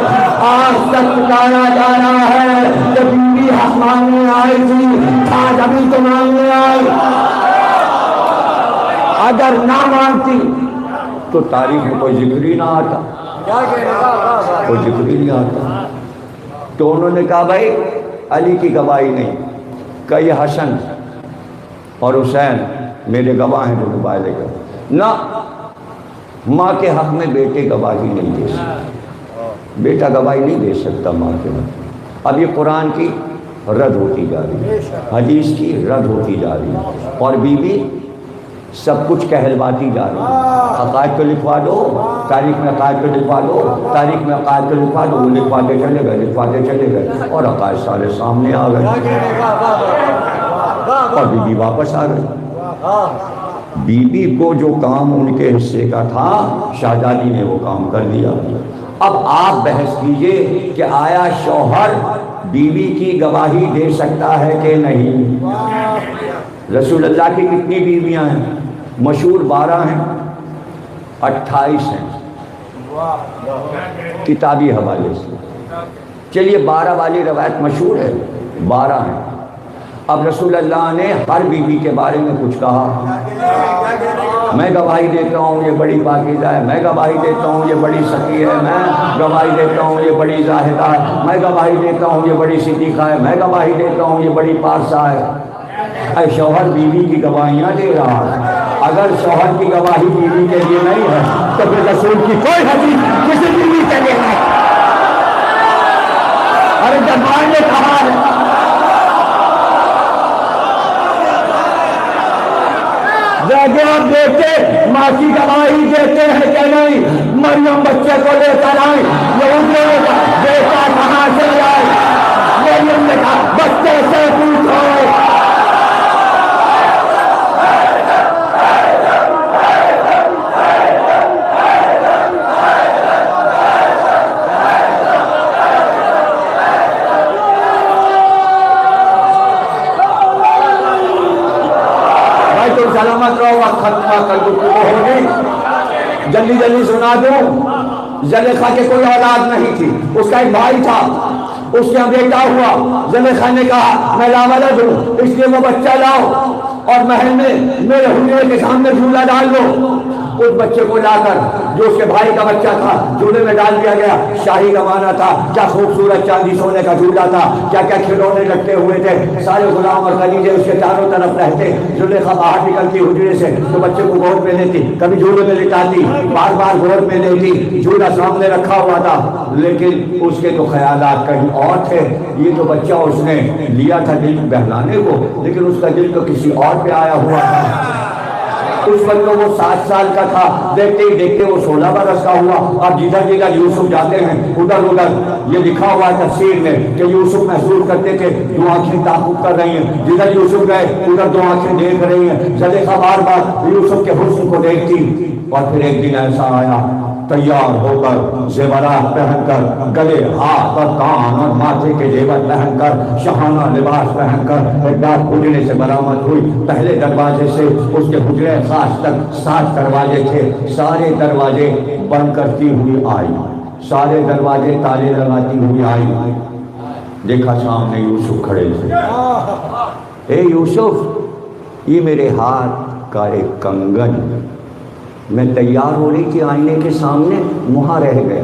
آج تک پکارا جا رہا ہے کہ بیوی حق مانگنے آئی تھی، آج ابھی تو مانگنے آئی، اگر نہ مانتی تو تاریخ میں کوئی ذکر ہی نہ آتا، کوئی ذکر ہی نہیں آتا۔ تو انہوں نے کہا بھائی علی کی گواہی نہیں، کئی حسن اور حسین میرے گواہ ہیں جو گواہ لے کر، نہ ماں کے حق میں بیٹے گواہی نہیں دے سکتا، بیٹا گواہی نہیں دے سکتا ماں کے حق میں۔ اب یہ قرآن کی رد ہوتی جا رہی ہے، حدیث کی رد ہوتی جا رہی ہے، اور بیوی سب کچھ کہلواتی جا رہی ہے۔ عقائد کو لکھوا دو، تاریخ میں عقائد کو لکھوا دو، تاریخ میں عقائد کو لکھوا دو، وہ لکھواتے چلے گئے اور عقائد سارے سامنے آ گئے اور بیوی واپس آ گئی۔ بیوی کو جو کام ان کے حصے کا تھا شہزادی نے وہ کام کر دیا۔ اب آپ بحث کیجئے کہ آیا شوہر بیوی کی گواہی دے سکتا ہے کہ نہیں؟ رسول اللہ کی کتنی بیویاں ہیں؟ مشہور 12 ہیں، 28 ہیں کتابی حوالے سے۔ چلیے 12 والی روایت مشہور ہے، 12 ہیں۔ اب رسول اللہ نے ہر بیوی کے بارے میں کچھ کہا، میں گواہی دیتا ہوں یہ بڑی پاکیزہ ہے، میں گواہی دیتا ہوں یہ بڑی سخی ہے، میں گواہی دیتا ہوں یہ بڑی زاہدہ ہے، میں گواہی دیتا ہوں یہ بڑی صدیقہ ہے، میں گواہی دیتا ہوں یہ بڑی پارسا ہے۔ اے شوہر بیوی کی گواہیاں دے رہا ہے، اگر شوہر کی گواہی بیوی کے لیے نہیں ہے تو پھر رسول کی کوئی حدیث کسی بیوی کے لیے نہیں۔ ارے دربار نے کہا ہے آپ دیکھتے ماں کی گواہی دیتے ہیں کہ نہیں؟ مریم بچے کو لے کر آئی، یہودیوں نے کہا بیٹا کہاں سے آئے؟ مریم نے کہا بچے سے پوچھو۔ سلامت رہو، ختمہ کر دو ہوگی۔ جلدی جلدی سنا دوں، زلیخا کے کوئی اولاد نہیں تھی، اس کا ایک بھائی تھا، اس کا بیٹا ہوا۔ زلیخا نے کہا میں لاولد ہوں، اس لیے وہ بچہ لاؤ اور محل میں میرے حجرے کے سامنے جھولا ڈال دو۔ اس بچے کو لا کر جو اس کے بھائی کا بچہ تھا جھولے میں ڈال دیا گیا۔ شاہی زمانہ تھا، کیا خوبصورت چاندی سونے کا جھولا تھا، کیا کیا کھلونے لٹکے ہوئے تھے، سارے غلام اور خدیجے اس کے چاروں طرف رہتے۔ زلیخا باہر نکلتی حجرے سے تو بچے کو گود میں لیتی، کبھی جھولے میں لٹاتی، بار بار گود میں لیتی، جھولا سامنے رکھا ہوا تھا، لیکن اس کے تو خیالات کہیں اور تھے۔ یہ تو بچہ اس نے لیا تھا دل بہلانے کو، لیکن اس کا دل تو کسی اور پہ آیا ہوا تھا۔ اس وقت تو وہ 7 سال کا تھا، دیکھتے ہی دیکھتے وہ 16 برس کا ہوا۔ اب جدھر جدھر یوسف جاتے ہیں ادھر ادھر یہ لکھا ہوا ہے تفسیر میں کہ یوسف محسوس کرتے تھے 2 آنکھیں تعاقب کر رہی ہیں، جدھر یوسف گئے ادھر 2 آنکھیں دیکھ رہی ہیں۔ زلیخا بار بار یوسف کے حسن کو دیکھتی، اور پھر ایک دن ایسا آیا تیار ہو کر زیورات پہن کر، گلے ہاتھ اور کان اور ماتھے کے زیور پہن کر، شاہانہ لباس پہن کر ایک بار حجرے سے برآمد ہوئی۔ پہلے دروازے سے اس کے حجرے خاص تک 7 دروازے تھے، سارے دروازے بند کرتی ہوئی آئی، سارے دروازے تالے لگاتی ہوئی آئی۔ دیکھا سامنے یوسف کھڑے تھے۔ اے یوسف، یہ میرے ہاتھ کا ایک کنگن، میں تیار ہو رہی تھی آئینے کے سامنے، وہاں رہ گیا،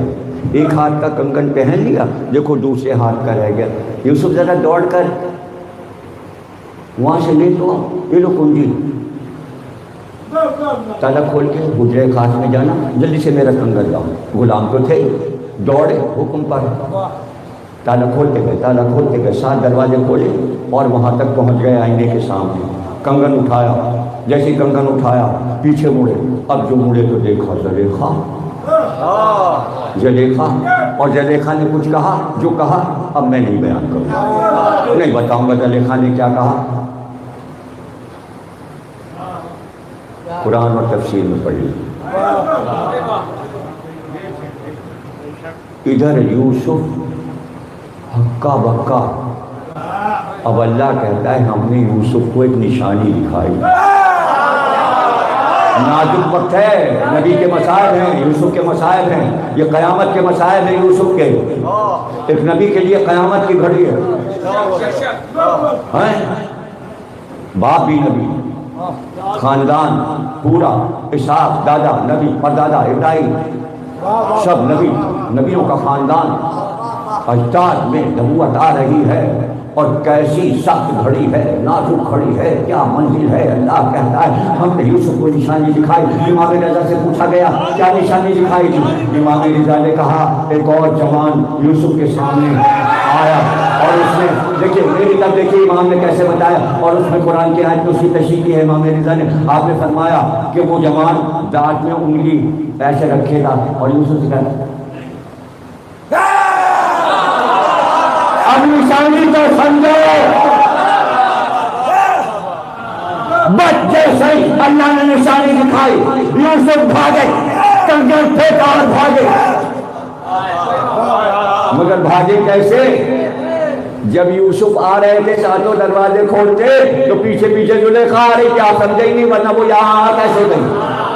ایک ہاتھ کا کنگن پہن لیا، دیکھو دوسرے ہاتھ کا رہ گیا۔ یوسف ذرا دوڑ کر وہاں سے لے تو یہ لو کنجی، تالا کھول کے حجرے خاص میں جانا، جلدی سے میرا کنگن لاؤ۔ غلام تو تھے، دوڑے حکم پر، تالا کھولتے گئے، تالا کھولتے گئے، 7 دروازے کھولے اور وہاں تک پہنچ گئے آئینے کے سامنے۔ کنگن اٹھایا، جیسے کنگن اٹھایا پیچھے مڑے، اب جو مڑے تو دیکھا زلیخا، اور زلیخا نے کچھ کہا، جو کہا اب میں نہیں بیان کروں، نہیں بتاؤں گا زلیخا نے کیا کہا، قرآن اور تفسیر میں پڑھی۔ ادھر یوسف ہکا بکا، اب اللہ کہتا ہے ہم نے یوسف کو ایک نشانی دکھائی۔ نازک وقت ہے، نبی کے مسائل ہیں، یوسف کے مسائل ہیں، یہ قیامت کے مسائل ہیں یوسف کے۔ ایک نبی کے لیے قیامت کی گھڑی ہے، باپ بھی نبی، خاندان پورا، اسحاق دادا نبی، پردادا ابراہیم سب نبی، نبیوں کا خاندان، اجداد میں نبوت آ رہی ہے۔ اور کیسی سخت گھڑی ہے، نازک گھڑی ہے، کیا منزل ہے۔ اللہ کہتا ہے ہم نے یوسف کو نشانی دکھائی۔ امام رضا سے پوچھا گیا کیا نشانی دکھائی تھی؟ امام رضا نے کہا ایک اور جوان یوسف کے سامنے آیا اور اس نے دیکھیے میری طرف دیکھیے امام نے کیسے بتایا، اور اس میں قرآن کی آیت میں اس کی تشریح کی ہے امام رضا نے۔ آپ نے فرمایا کہ وہ جوان دانت میں انگلی ایسے رکھے گا اور یوسف سے کہا اب نشانی تو سمجھو۔ بچے سے اللہ نے نشانی دکھائی، یوسف بھاگے، کنگن پھینکا اور بھاگے۔ مگر بھاگے کیسے؟ جب یوسف آ رہے تھے ساتوں دروازے کھولتے تو پیچھے پیچھے زلیخا آ رہی، کیا سمجھے ہی نہیں، ورنہ وہ یہاں کیسے گئی؟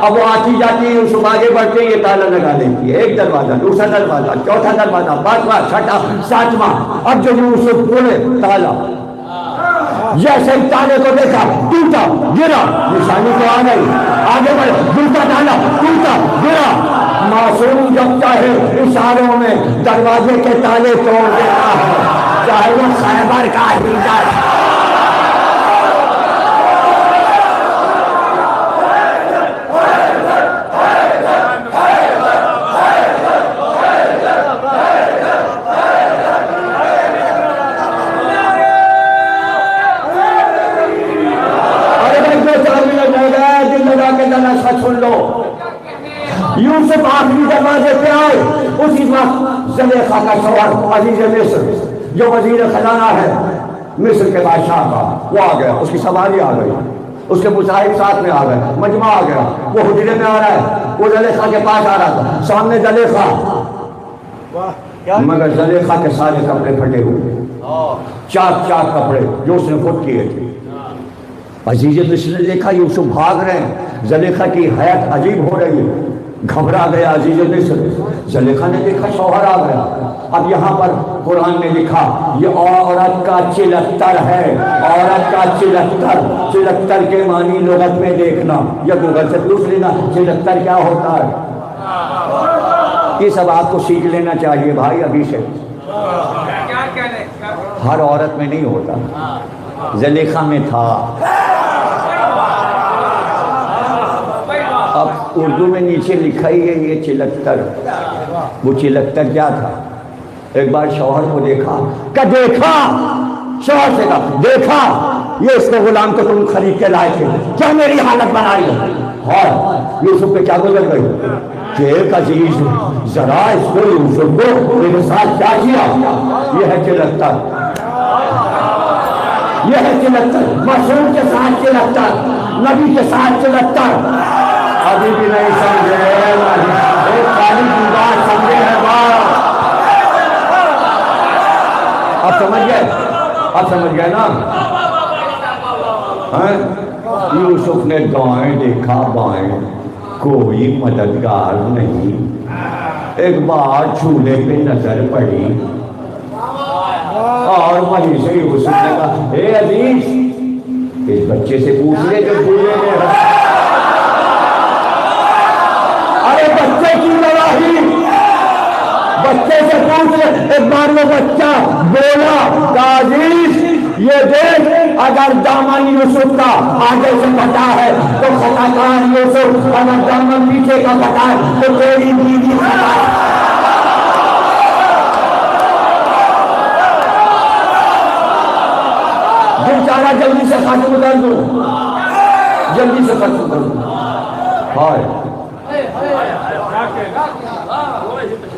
اب وہ آتی جاتی ہے، یوسف آگے بڑھتے یہ تالا لگا لیتی ہے، ایک دروازہ، دوسرا دروازہ، چوتھا دروازہ، پانچواں، چھٹا، ساتواں۔ اب جب یوسف کھولے تالا، جیسے تالے کو دیکھا ٹوٹا گرا، نشانی تو آ گئی، آگے بڑھے، دوسرا تالا ٹوٹا گرا۔ معصوم جب چاہے اشاروں میں دروازے کے تالے توڑ دیتا ہے، چاہے وہ خیبر کا ہی در۔ سن لو، یوسف آخری دروازے پہ آئے، اسی وقت زلیخا کا شوہر عزیز مصر جو وزیر خزانہ ہے مصر کے بادشاہ کا، وہ آ گیا، اس کی سواری آ گئی، اس کے مصاحب ساتھ میں آ گئے، مجمع آ گیا، وہ حجرے میں آ رہا ہے، وہ زلیخا کے پاس آ رہا تھا، سامنے زلیخا، مگر زلیخا کے سارے کپڑے پھٹے ہوئے، چاک چاک کپڑے جو اس نے خود کیے تھے۔ عزیز مصر نے دیکھا یوسف بھاگ رہے ہیں، زلیخا کی حیات عجیب ہو رہی ہے، گھبرا گیا عزیز مصر۔ زلیخا نے دیکھا شوہر آ گیا۔ اب یہاں پر قرآن نے لکھا یہ عورت کا چلتر ہے، عورت کا چلتر۔ چلتر کے معنی لغت میں دیکھنا یا گوگل سے پوچھ لینا چلتر کیا ہوتا ہے۔ یہ سب آپ کو سیکھ لینا چاہیے بھائی ابھی سے، ہر عورت میں نہیں ہوتا، زلیخا میں تھا۔ اب اردو میں نیچے لکھا ہی ہے یہ چلتر، وہ چلتر کیا تھا؟ ایک بار شوہر کو دیکھا کہ دیکھا، شوہر سے کہا دیکھا یہ اس کو غلام کو تم خرید کے لائے تھے، کیا میری حالت بنائی ہے؟ اور یوسف پہ کیا گزر گئی کہ ایک عزیز ذرا اس کو یوسف کو میرے ساتھ کیا کیا؟ یہ ہے چلتر، یہ ہے چلتر، معصوم کے ساتھ چلتر، نبی کے ساتھ چلتر۔ ابھی بھی نہیں سمجھے، ایک خالی کی بات سمجھے ہے بات۔ اب سمجھ گئے، اب سمجھ گئے نا؟ یوسف نے دائیں دیکھا بائیں، کوئی مددگار نہیں۔ ایک بار چولہے پہ نظر پڑی اور وہیں سے یوسف نے کہا اے عزیز اس بچے سے پوچھ لے جو چولہے میں، ارے بچے کی گواہی، بچے سے پوچھ لے۔ ایک بار وہ بچہ بولا کہ عزیز یہ دیکھ اگر دامن یوسف کا آگے سے پھٹا ہے تو خطا کار یوسف، اگر دامن پیچھے کا پھٹا ہے تو تیری بیوی خطا ہے۔ بیچارہ جلدی سے ختم کر دوں، جلدی سے ختم کر دوں۔ ہائے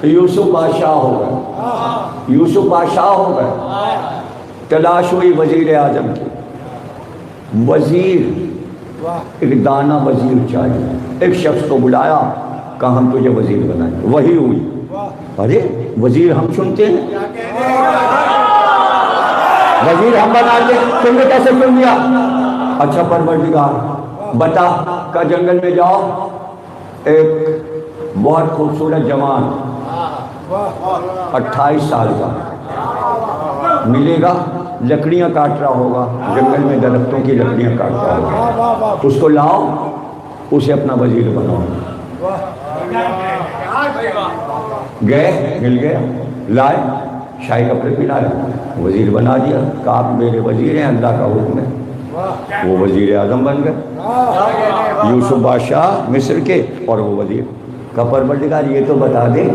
یوسف بادشاہ ہو گئے، یوسف بادشاہ ہو گئے۔ تلاش ہوئی وزیر اعظم کی، وزیر ایک دانا وزیر چاہیے، ایک شخص کو بلایا کہا ہم تجھے وزیر بنائیں، وہی ہوئی۔ ارے وزیر ہم چنتے ہیں، وزیر ہم بناتے، تم نے کیسے چن لیا؟ اچھا پروردگار بتا کہ جنگل میں جاؤ، ایک بہت خوبصورت جوان 28 سال کا ملے گا، لکڑیاں کاٹ رہا ہوگا، جنگل میں درختوں کی لکڑیاں کاٹ رہا ہوگا، اس کو لاؤ، اسے اپنا وزیر بناؤ۔ گئے، مل گئے، لائے، شاہی کپڑے پہنا رہے، وزیر بنا دیا، کہا آپ میرے وزیر ہیں، اللہ کا حکم ہے، وہ وزیر اعظم بن گئے، یوسف بادشاہ مصر کے، اور وہ وزیر کا پروردگار یہ تو بتا دے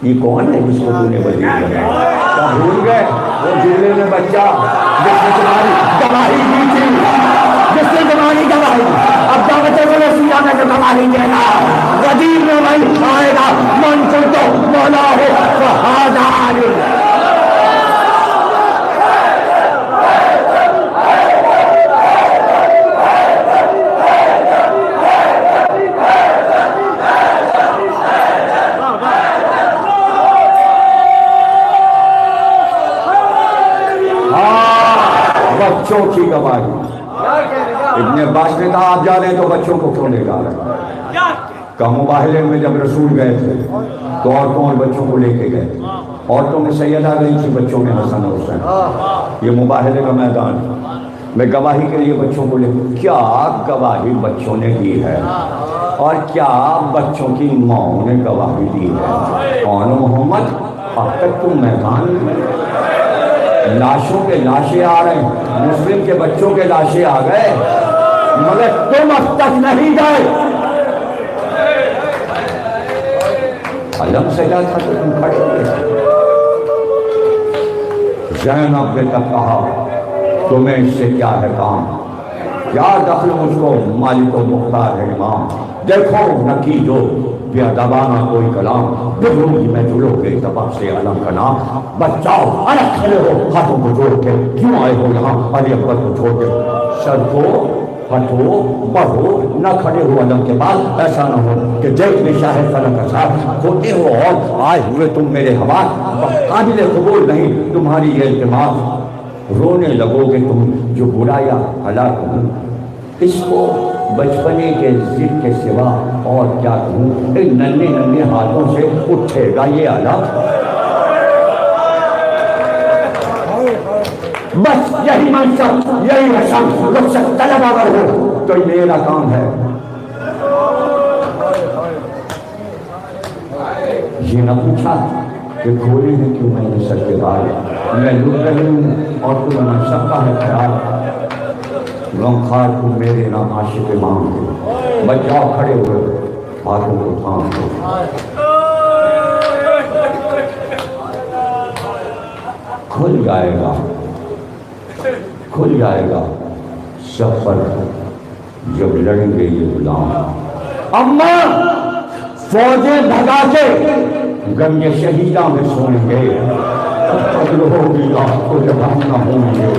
یہ کون ہے جس کو تو نے وزیر بنایا؟ کیا بھول گئے وہ جملے میں بچہ جس نے تمہاری گواہی دی تھی، جس نے تمہاری گواہی، اب دعوت رسولہ میں جو گواہی دینا وزیر میں وہی آئے گا، من کو تو مولا ہو فہذا علی۔ بچوں کی گواہی، ابن عباس نے کہا آپ جا رہے ہیں تو بچوں کو کیوں لے جا رہے ہیں؟ کہ مباہلے میں جب رسول گئے تھے تو عورتوں اور بچوں کو لے کے گئے، عورتوں میں سیدہ گئی تھی، بچوں میں حسن اور حسین، یہ مباہلے کا میدان، میں گواہی کے لیے بچوں کو لے، کیا گواہی بچوں نے دی ہے اور کیا بچوں کی ماں نے گواہی دی ہے؟ کون محمد اب تک تم میدان میں، لاشوں کے لاشیں آ رہے ہیں، مسلم کے بچوں کے لاشیں آ گئے، مگر تم اب تک نہیں گئے، علم سجا تھا تو تم کھڑے ہوئے۔ زینب نے تک کہا تمہیں اس سے کیا ہے کام، کیا دخل مجھ کو مالک و مختار ہے امام، دیکھو نکی دو بے ادبانہ کوئی کلام، بگڑوں گی میں جلو گے سبب سے علم کا نام، بچاؤ الگ کھڑے ہو ہاتھوں کو جوڑ کے، کیوں آئے ہو یہاں علی اکبر کو چھوڑ کے، سر کو ہٹو بڑھو نہ کھڑے ہو علم کے بعد، ایسا نہ ہو کہ دیکھنے شاہ فلک کا ساتھ ہوتے ہو اور آئے ہوئے تم میرے ہوا، قابل قبول نہیں تمہاری یہ التماس، رونے لگو گے تم جو برایا ہلاک ہوں، اس کو بچپنے کے ضد کے سوا اور کیا کہوں، ایک ننھے ننھے ہاتھوں سے اٹھے گا یہ آلہ، بس یہی منصب یہی رسم، رخصت طلب اگر ہو تو میرا کام ہے۔ یہ نہ پوچھا کہ کھولے ہیں کیوں میں نے سر کے بال، میں لٹ رہی ہوں اور تم منصب کا ہے خیال، غمخوار کو میرے نام عاشق مانگ دے، بچاؤ کھڑے ہوئے ہاتھوں کو تھام دو، کھل جائے گا کھل جائے گا سفر جب لڑیں گے یہ غلام، اماں فوجیں بھگا کے غم شہیدہ میں سوئیں گے، قتل ہوگی آپ کو جب ہم نہ ہوں گے،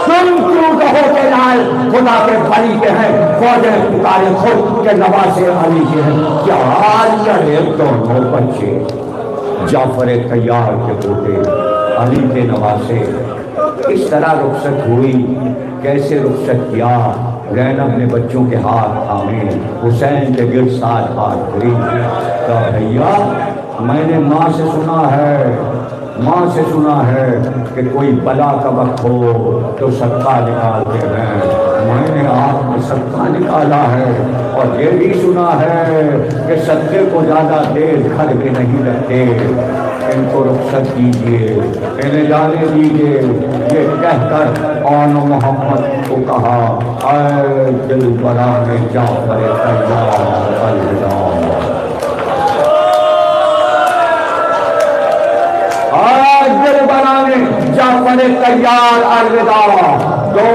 تم کیوں کہو کہ لال خدا کے بلی کے ہیں، فوجیں پکارے خود کے نواسے علی کے ہیں، کیا لڑے دونوں بچے، جعفر طیار کے پوتے علی کے نواسے، اس طرح رخصت ہوئی، کیسے رخصت کیا، زینب نے بچوں کے ہاتھ تھامے، حسین کے گرد ساتھ ہاتھ دھری، کہا بھیا میں نے ماں سے سنا ہے کہ کوئی بلا کا وقت ہو تو صدقہ نکالتے ہیں، میں نے آپ میں صدقہ نکالا ہے، اور یہ بھی سنا ہے کہ صدقے کو زیادہ دیر گھر کے نہیں رکھتے، ان کو رخصت کیجیے، انہیں جانے دیجیے، یہ کہہ کر آن محمد کو کہا اے دل بران جعفر طیار الوداع، دل بنانے جعفر طیار الوداع، دو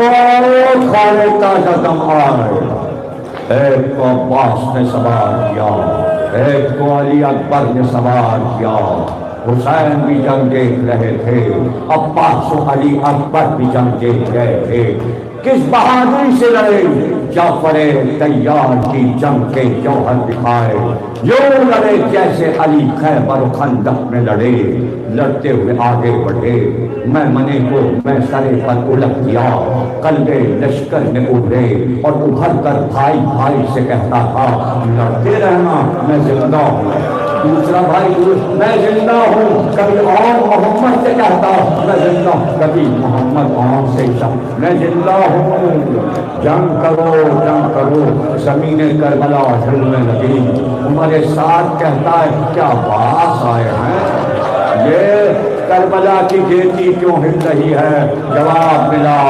کھانے تازہ دم آئے، ایک کو عباس نے سوار کیا، ایک کو علی اکبر نے سوار کیا، حسین بھی جنگ دیکھ رہے تھے، عباس و علی اکبر بھی جنگ دیکھ رہے تھے، کس بہادری سے لڑے، جعفر طیار کی جنگ کے جوہر دکھائے، یوں لڑے جیسے علی خیبر و خندق میں لڑے، لڑتے ہوئے آگے بڑھے، میں منے کو میں سرے پر الٹ دیا، قلبے لشکر نے ابھرے اور ابھر کر بھائی بھائی سے کہتا تھا لڑتے رہنا میں زندہ ہوں، دوسرا بھائی میں زندہ ہوں، کبھی اور محمد سے کہتا ہوں میں زندہ ہوں، کبھی محمد اور سے میں زندہ ہوں، جنگ کرو زمین کربلا ہلنے لگی، عمر سعد کہتا ہے کیا باس آئے ہیں، یہ کربلا کی گیتی کیوں ہل رہی ہے؟ جواب ملا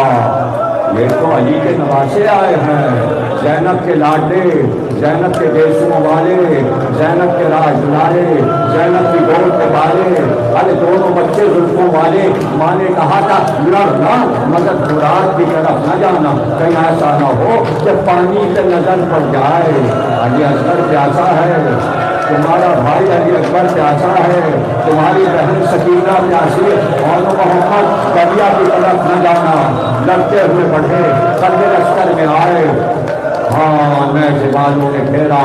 یہ تو علی کے نواسے آئے ہیں، زینب کے لاڈے، زینب کے دیسوں والے، زینب کے راج دلارے، زینب کی گود کے بالے، ارے دونوں بچے زلفوں والے، ماں نے کہا تھا لڑنا مگر مراد کی طرف نہ جانا، کہیں ایسا نہ ہو کہ پانی سے نظر پڑ جائے، علی اصغر پیاسا ہے، تمہارا بھائی علی اکبر پیاسا ہے، تمہاری بہن سکینہ پیاسی ہے، اور محمد دریا کی طرف نہ جانا، لڑتے ہوئے بڑھے، سب لشکر میں آئے، ہاں نیزے والوں نے گھیرا،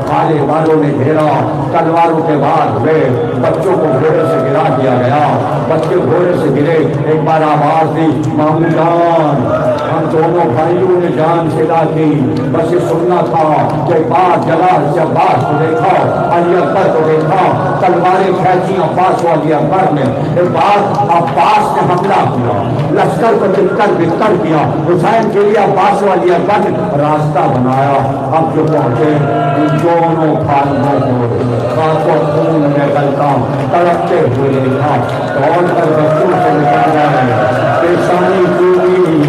کالے والوں نے گھیرا، تلواروں کے بعد ہوئے، بچوں کو گھوڑے سے گرا دیا گیا، بچے گھوڑے سے گرے، ایک بار آواز دی مامو جان، ہم دونوں بھائیوں نے جان فدا کی، بس یہ سننا تھا کہ بات جلال سے عباس کو دیکھا، علی اکبر کو دیکھا، تلواریں کھینچی عباس و علی اکبر نے، ایک بار عباس نے حملہ کیا، لشکر کو تکر بکر کیا، حسین کے لیے عباس و علی اکبر نے راستہ بنایا، اب جو پہنچے ان دونوں خانوں کو خاصوں خون میں غلطہ تڑپتے ہوئے دیکھا، دوڑ کر بچوں سے نکل گئے، پیشانی ڈوبی،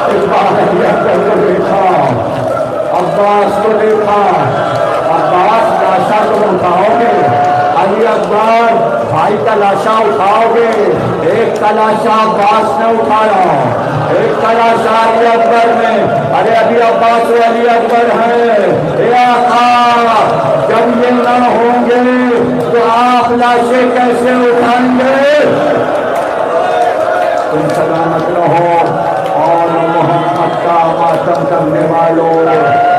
اس بار علی اکبر کو دیکھا، عباس کو دیکھا، عباس لاشا کو اٹھاؤ گے، علی اکبر بھائی کا لاشا اٹھاؤ گے، ایک کا لاشا عباس نے اٹھایا، ایک کا لاشا علی اکبر نے، ارے ابھی عباس و علی اکبر ہے، اے آقا جب یہ نہ ہوں گے تو آپ لاشیں کیسے اٹھائیں گے؟ تم سلامت رہو، اور محمد کا ماتم کرنے والوں،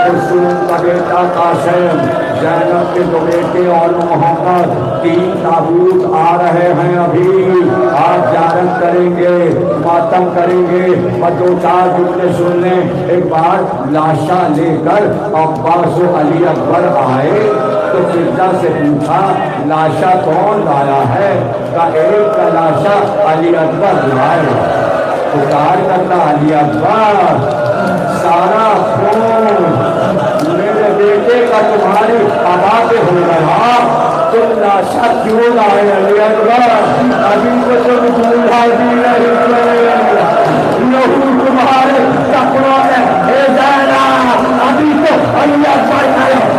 کلثوم کا بیٹا قاسم، زینب کے دو بیٹے اور محمد، 3 تابوت آ رہے ہیں، ابھی آپ زیارت کریں گے، ماتم کریں گے، اور 2-4 جملے سن لیں، ایک بار لاشا لے کر عباس و علی اکبر آئے تو فضا سے پوچھا لاشا کون لایا ہے؟ کا ایک کا لاشا علی اکبر لائے، پکار کرتا علی اکبر سارا خون میرے بیٹے کا تمہاری ادا پہ ہو گیا، تم لاشا کیوں لائے علی اکبر؟ ابھی تو تم دولہا بھی نہیں لہو تمہارے کپڑوں میں اے زینب، ابھی تو علی اکبر نہیں۔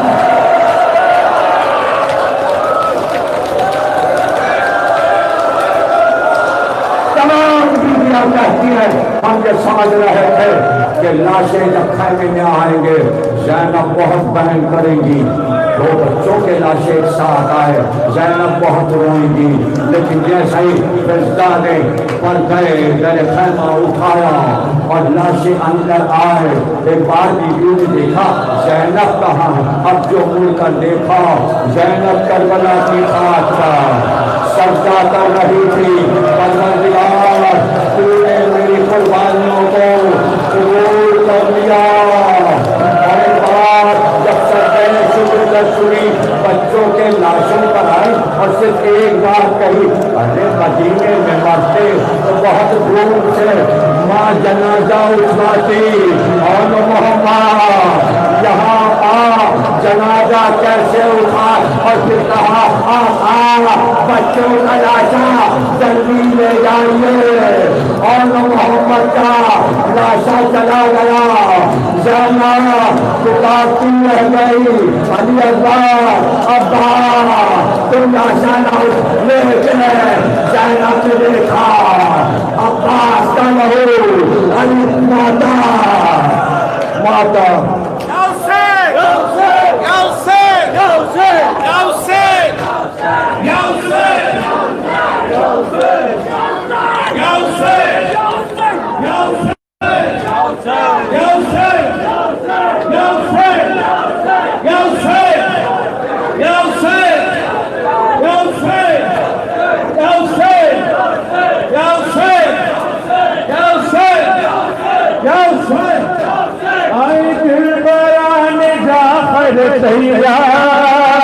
تمام بیویاں کہتی ہیں ہم یہ سمجھ رہے تھے کہ لاشیں جب خیمے میں آئیں گے زینب بہت بہن کریں گی، 2 بچوں کے لاشیں ایک ساتھ آئے زینب بہت روئیں گی، لیکن جیسا ہی فضا نے پردے در خیمہ اٹھایا اور لاشیں اندر آئے، ایک بار بیویوں نے دیکھا زینب کہاں، اب جو مڑ کر دیکھا زینب کربلا کی خاک پر سجدہ کر رہی تھی، پروردگار تو نے میری قربانیوں کو قبول کر لیا، اور ایک بار جب سجدہ شکر کر سنی بچوں کے لاشوں پر آئی اور صرف ایک بار کہی ارے مدینے میں مرتے تو بہت دور سے ماں جنازہ اٹھواتی، اور محمد یہاں آ جنازہ کیسے اٹھا، اور پھر کہا آقا بچوں کا لاشا جلدی لے جائیے، اور محمد کا لاشا چلا گیا، زینب پکارتی رہ گئی علی اکبر ابا تم لاشا نہ لے کے، زینب نے دیکھا عباس کا لہو، علی ماتا ماتا تیار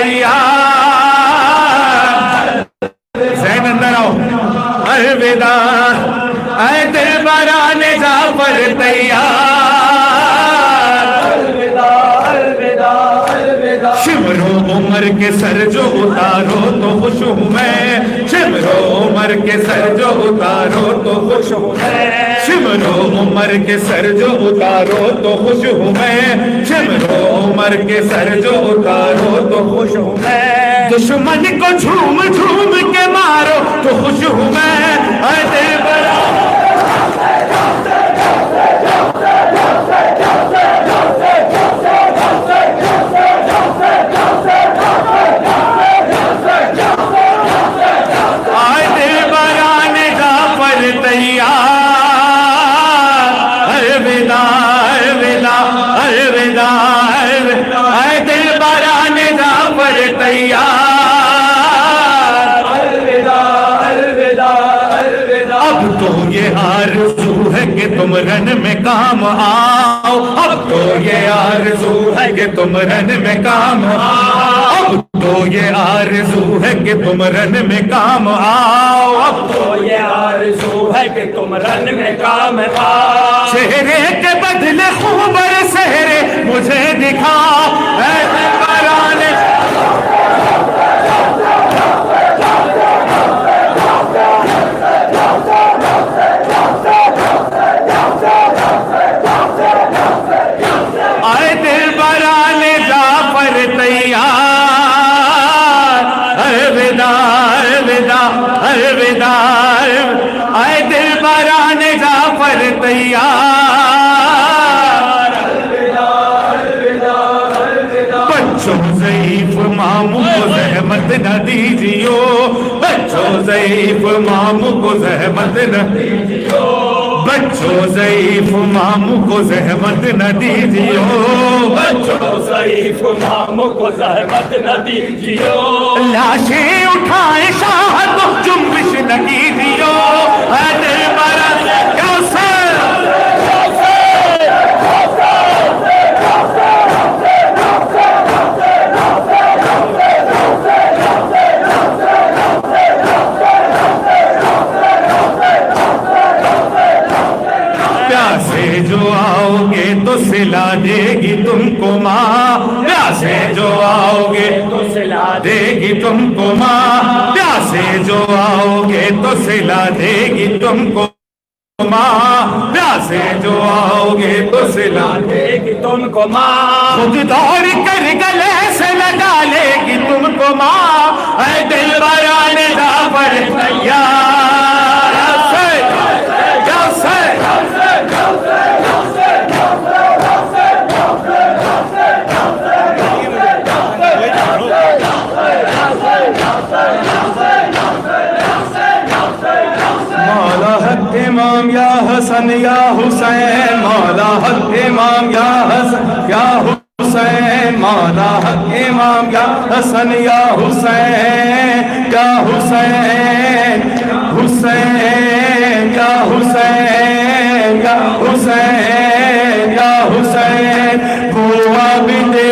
تیار زین اندر آؤ الوداع اے دلبران جعفر تیار شمر و عمر کے سر جو اتارو تو خوش ہوں میں شمر و عمر کے سر جو اتارو تو خوش ہوں میں شمر و عمر کے سر جو اتارو تو خوش ہوں میں شمر و عمر کے سر جو اتارو تو خوش ہوں میں دشمن کو جھوم جھوم کے مارو تو خوش ہوں میں اے دلبرا آئے دلبران جعفر تیار الوداع الوداع الوداع آئے دلبران جعفر تیار اب تو یہ آرزو ہے کہ تم رن میں کام آؤ اب تو یہ آرزو ہے کہ تم رن میں کام آؤ اب تو یہ آرزو ہے کہ تم رن میں کام آؤ اب تو یہ آرزو ہے کہ تم رن میں کام آؤ چہرے کے بدلے خوبر سہرے مجھے دکھاؤ اے دلبران آئے دلبران جعفر تیار الوداع الوداع الوداع آئے دلبران جعفر تیار بچوں ضعیف ماموں کو زحمت نہ دیجیو بچوں ضعیف ماموں کو زحمت نہ دیجیو بچوں ضعیف ماموں کو زحمت نہ دیجیو بچوں ضعیف ماموں کو زحمت نہ دیجیو لاشیں اٹھائیں شاہ کو جنبش نہ کیجیو اے دلبران کوثر پیاسے جو آؤ گے تو سلا دے گی تم کو ماں پیاسے جو آؤ گے تو سلا دے گی تم کو ماں پیاسے جو آؤ گے تو سلا دے گی تم کو ماں پیاسے جو آؤ گے تو سلا دے گی تم کو ماں خود دوڑ کر گلے سے لگا لے گی تم کو ماں اے دلبران جعفر تیار مولا حق امام یا حسن یا حسین مولا حق امام یا حسن یا حسین مولا حق امام یا حسن یا حسین یا حسین حسین یا حسین یا حسین یا حسین وہ عابد